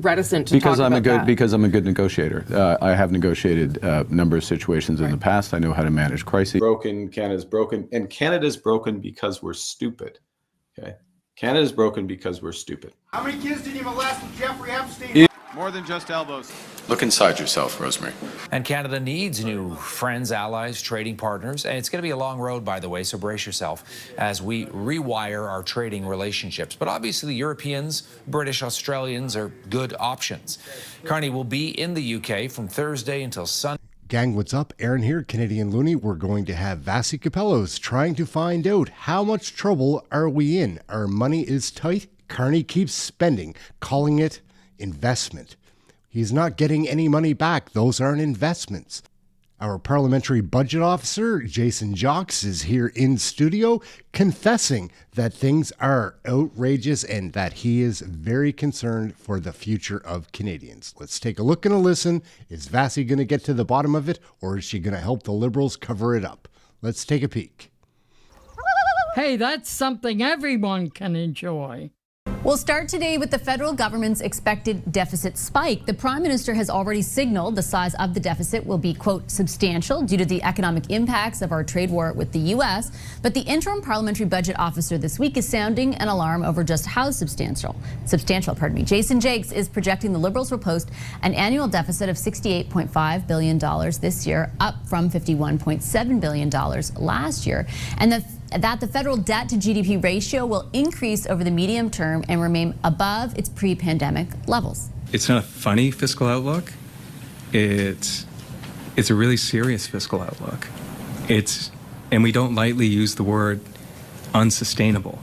reticent to talk about that? Because I'm a good negotiator. I have negotiated a number of situations in the past. I know how to manage crises. Canada's broken, and Canada's broken because we're stupid. Okay, Canada's broken because we're stupid. How many kids did you molest with Jeffrey Epstein? More than just elbows. Look inside yourself, Rosemary. And Canada needs new friends, allies, trading partners. And it's going to be a long road, by the way, so brace yourself as we rewire our trading relationships. But obviously, Europeans, British, Australians are good options. Carney will be in the UK from Thursday until Sunday. Gang, what's up? Aaron here, Canadian Looney. We're going to have Vassy Kapelos trying to find out how much trouble are we in. Our money is tight. Carney keeps spending, calling it investment. He's not getting any money back. Those aren't investments. Our parliamentary budget officer, Jacques, is here in studio confessing that things are outrageous and that he is very concerned for the future of Canadians. Let's take a look and a listen. Is Vassy going to get to the bottom of it, or is she going to help the Liberals cover it up? Let's take a peek. Hey, that's something everyone can enjoy. We'll start today with the federal government's expected deficit spike. The Prime Minister has already signaled the size of the deficit will be, quote, substantial due to the economic impacts of our trade war with the U.S. But the interim parliamentary budget officer this week is sounding an alarm over just how substantial, Jacques is projecting the Liberals will post an annual deficit of $68.5 billion this year, up from $51.7 billion last year. And that the federal debt-to-GDP ratio will increase over the medium term and remain above its pre-pandemic levels. It's not a funny fiscal outlook. It's a really serious fiscal outlook. And we don't lightly use the word unsustainable,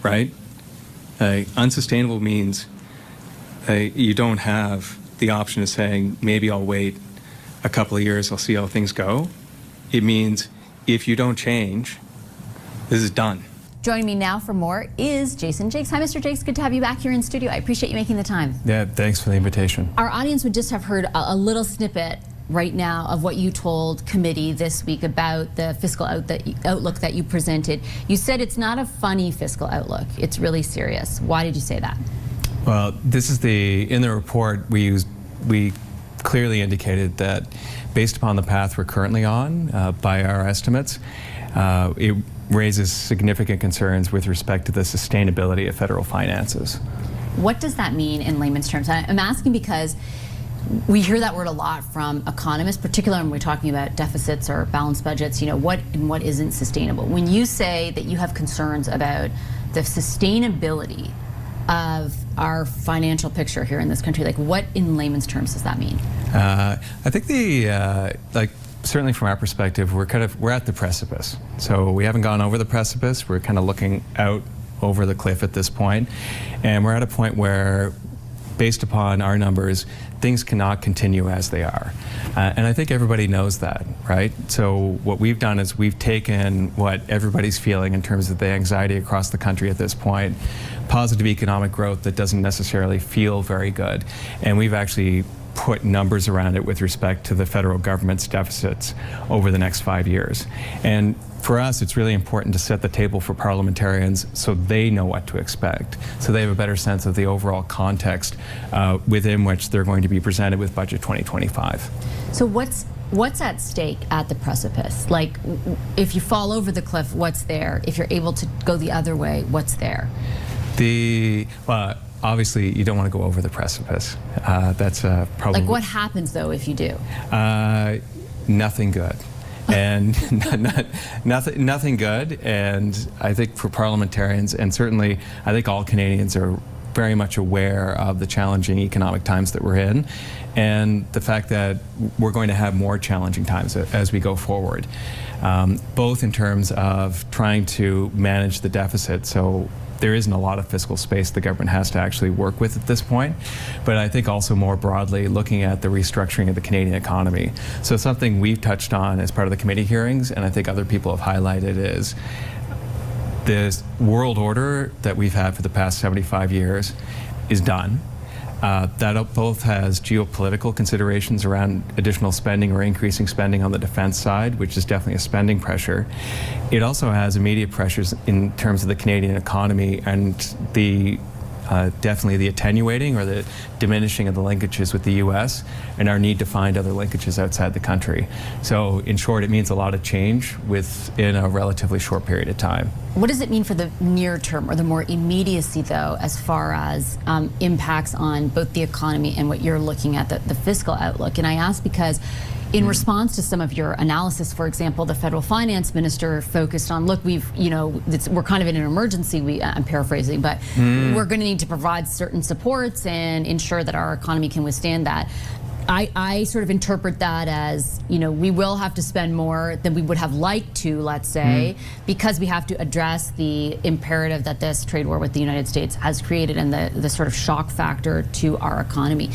right? Unsustainable means you don't have the option of saying, maybe I'll wait a couple of years, I'll see how things go. It means if you don't change, this is done. Joining me now for more is Jacques. Hi, Mr. Jacques. Good to have you back here in studio. I appreciate you making the time. Yeah, thanks for the invitation. Our audience would just have heard a little snippet right now of what you told committee this week about the fiscal outlook that you presented. You said it's not a funny fiscal outlook. It's really serious. Why did you say that? Well, this is in the report we clearly indicated that based upon the path we're currently on, by our estimates, it raises significant concerns with respect to the sustainability of federal finances. What does that mean in layman's terms? I'm asking because we hear that word a lot from economists, particularly when we're talking about deficits or balanced budgets, what and what isn't sustainable. When you say that you have concerns about the sustainability of our financial picture here in this country, like what in layman's terms does that mean? I think certainly from our perspective, we're at the precipice. So we haven't gone over the precipice. We're kind of looking out over the cliff at this point. And we're at a point where, based upon our numbers, things cannot continue as they are. And I think everybody knows that, right? So what we've done is we've taken what everybody's feeling in terms of the anxiety across the country at this point, positive economic growth that doesn't necessarily feel very good. And we've actually put numbers around it with respect to the federal government's deficits over the next 5 years. And for us, it's really important to set the table for parliamentarians so they know what to expect, so they have a better sense of the overall context within which they're going to be presented with Budget 2025. So what's at stake at the precipice? Like, if you fall over the cliff, what's there? If you're able to go the other way, what's there? Obviously, you don't want to go over the precipice. That's probably... Like, what happens, though, if you do? Nothing good. And nothing good. And I think for parliamentarians, and certainly I think all Canadians are very much aware of the challenging economic times that we're in, and the fact that we're going to have more challenging times as we go forward, both in terms of trying to manage the deficit. So there isn't a lot of fiscal space the government has to actually work with at this point. But I think also more broadly looking at the restructuring of the Canadian economy. So something we've touched on as part of the committee hearings, and I think other people have highlighted, is this world order that we've had for the past 75 years is done. That both has geopolitical considerations around additional spending or increasing spending on the defense side, which is definitely a spending pressure. It also has immediate pressures in terms of the Canadian economy and the definitely the attenuating or the diminishing of the linkages with the U.S. and our need to find other linkages outside the country. So in short, it means a lot of change within a relatively short period of time. What does it mean for the near term or the more immediacy, though, as far as impacts on both the economy and what you're looking at, the fiscal outlook? And I ask because in response to some of your analysis, for example, the federal finance minister focused on, look, we're kind of in an emergency, I'm paraphrasing, but we're going to need to provide certain supports and ensure that our economy can withstand that. I sort of interpret that as, we will have to spend more than we would have liked to, let's say, because we have to address the imperative that this trade war with the United States has created and the sort of shock factor to our economy.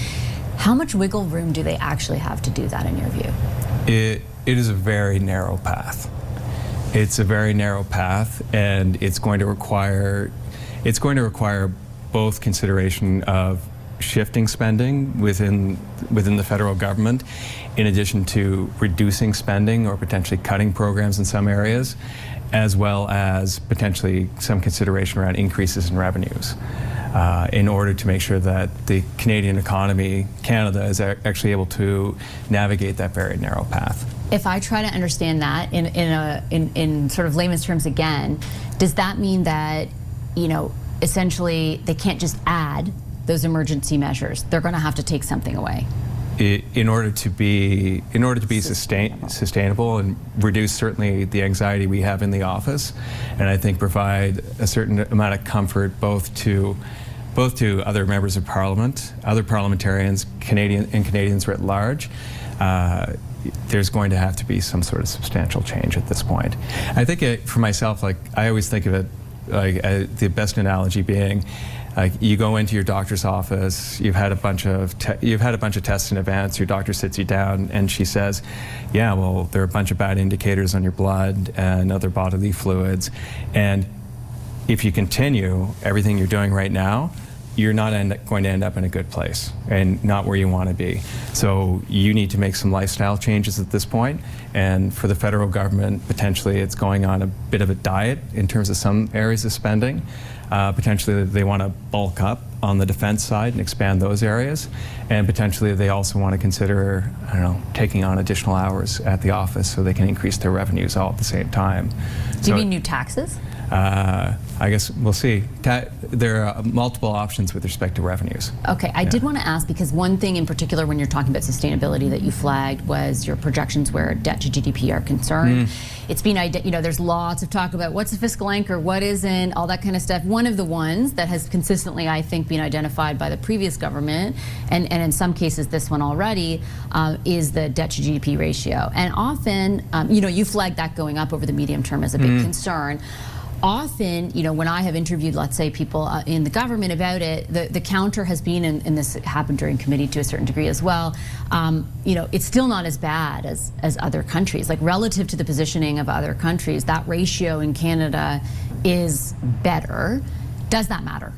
How much wiggle room do they actually have to do that in your view? It is a very narrow path. It's a very narrow path, and it's going to require both consideration of shifting spending within the federal government, in addition to reducing spending or potentially cutting programs in some areas, as well as potentially some consideration around increases in revenues. In order to make sure that the Canadian economy, Canada, is actually able to navigate that very narrow path. If I try to understand that in sort of layman's terms again, does that mean that, essentially they can't just add those emergency measures? They're going to have to take something away. In order to be sustainable and reduce certainly the anxiety we have in the office, and I think provide a certain amount of comfort both to other members of Parliament, other parliamentarians, Canadians writ large, there's going to have to be some sort of substantial change at this point. I think for myself, I always think of it the best analogy being, you go into your doctor's office, you've had a bunch of tests in advance, your doctor sits you down and she says, yeah, well, there are a bunch of bad indicators on your blood and other bodily fluids, and if you continue everything you're doing right now, you're not going to end up in a good place and not where you want to be. So you need to make some lifestyle changes at this point. And for the federal government, potentially it's going on a bit of a diet in terms of some areas of spending. Potentially they want to bulk up on the defense side and expand those areas. And potentially they also want to consider, taking on additional hours at the office so they can increase their revenues all at the same time. Do you mean new taxes? I guess we'll see. There are multiple options with respect to revenues. Okay, I did want to ask, because one thing in particular when you're talking about sustainability that you flagged was your projections where debt to GDP are concerned. It's been, there's lots of talk about what's a fiscal anchor, what isn't, all that kind of stuff. One of the ones that has consistently, I think, been identified by the previous government, and in some cases this one already, is the debt to GDP ratio. And often, you flagged that going up over the medium term as a big concern. Often, when I have interviewed, let's say, people in the government about it, the counter has been, and this happened during committee to a certain degree as well, it's still not as bad as other countries. Like, relative to the positioning of other countries, that ratio in Canada is better. Does that matter?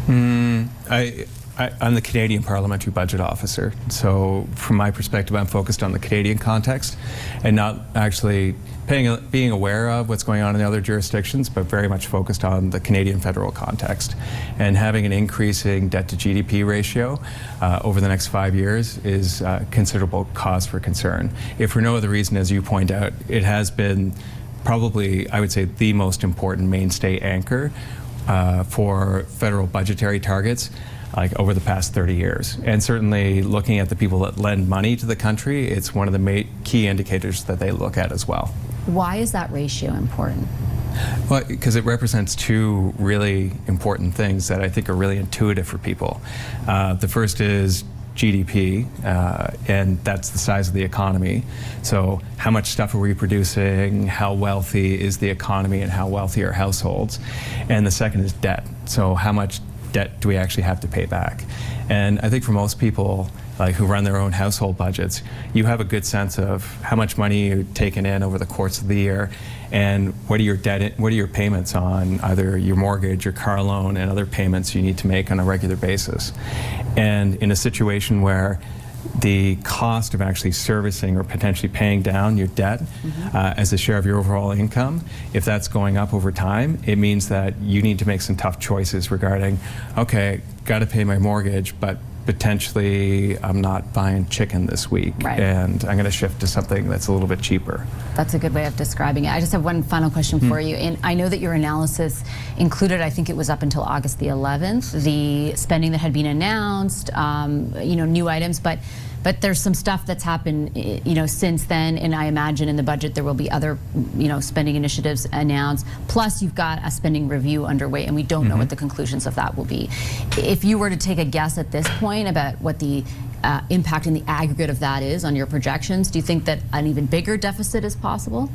I'm the Canadian Parliamentary Budget Officer, so from my perspective, I'm focused on the Canadian context and not actually being aware of what's going on in the other jurisdictions, but very much focused on the Canadian federal context. And having an increasing debt to GDP ratio over the next 5 years is considerable cause for concern. If for no other reason, as you point out, it has been probably, I would say, the most important mainstay anchor for federal budgetary targets over the past 30 years. And certainly looking at the people that lend money to the country, it's one of the key indicators that they look at as well. Why is that ratio important? Well, because it represents two really important things that I think are really intuitive for people. The first is GDP, and that's the size of the economy. So how much stuff are we producing, how wealthy is the economy, and how wealthy are households? And the second is debt. So how much debt do we actually have to pay back? And I think for most people who run their own household budgets, you have a good sense of how much money you're taking in over the course of the year, and what are your payments on either your mortgage, your car loan, and other payments you need to make on a regular basis. And in a situation where the cost of actually servicing or potentially paying down your debt as a share of your overall income, if that's going up over time, it means that you need to make some tough choices regarding, okay, got to pay my mortgage, but potentially I'm not buying chicken this week, Right. and I'm going to shift to something that's a little bit cheaper. That's a good way of describing it. I just have one final question for you. And I know that your analysis included, I think it was up until August the 11th, the spending that had been announced, new items, but there's some stuff that's happened, since then, and I imagine in the budget there will be other, spending initiatives announced. Plus, you've got a spending review underway, and we don't know what the conclusions of that will be. If you were to take a guess at this point about what the impact in the aggregate of that is on your projections, do you think that an even bigger deficit is possible?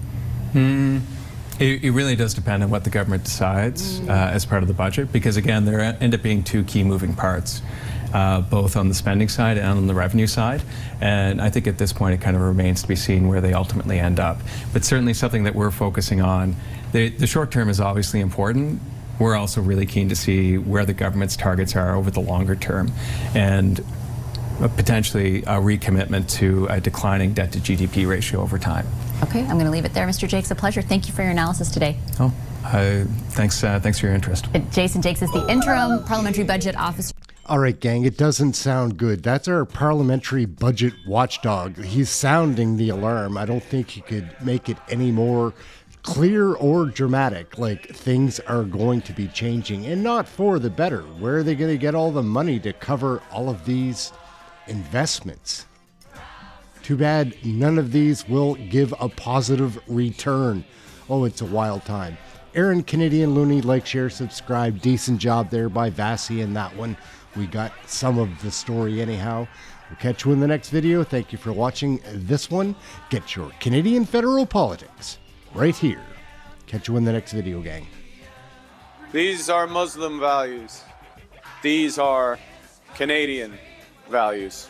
It really does depend on what the government decides as part of the budget, because again, there end up being two key moving parts. Both on the spending side and on the revenue side. And I think at this point it kind of remains to be seen where they ultimately end up. But certainly something that we're focusing on, the short term is obviously important. We're also really keen to see where the government's targets are over the longer term, and potentially a recommitment to a declining debt-to-GDP ratio over time. Okay, I'm going to leave it there. Mr. Jacques, a pleasure. Thank you for your analysis today. Oh, thanks for your interest. Jason Jacques is the interim parliamentary budget officer. All right, gang, it doesn't sound good. That's our parliamentary budget watchdog. He's sounding the alarm. I don't think he could make it any more clear or dramatic. Like, things are going to be changing, and not for the better. Where are they going to get all the money to cover all of these investments? Too bad none of these will give a positive return. Oh, it's a wild time. Aaron, Canadian Looney, like, share, subscribe. Decent job there by Vassy in that one. We got some of the story anyhow. We'll catch you in the next video. Thank you for watching this one. Get your Canadian federal politics right here. Catch you in the next video, gang. These are Muslim values. These are Canadian values.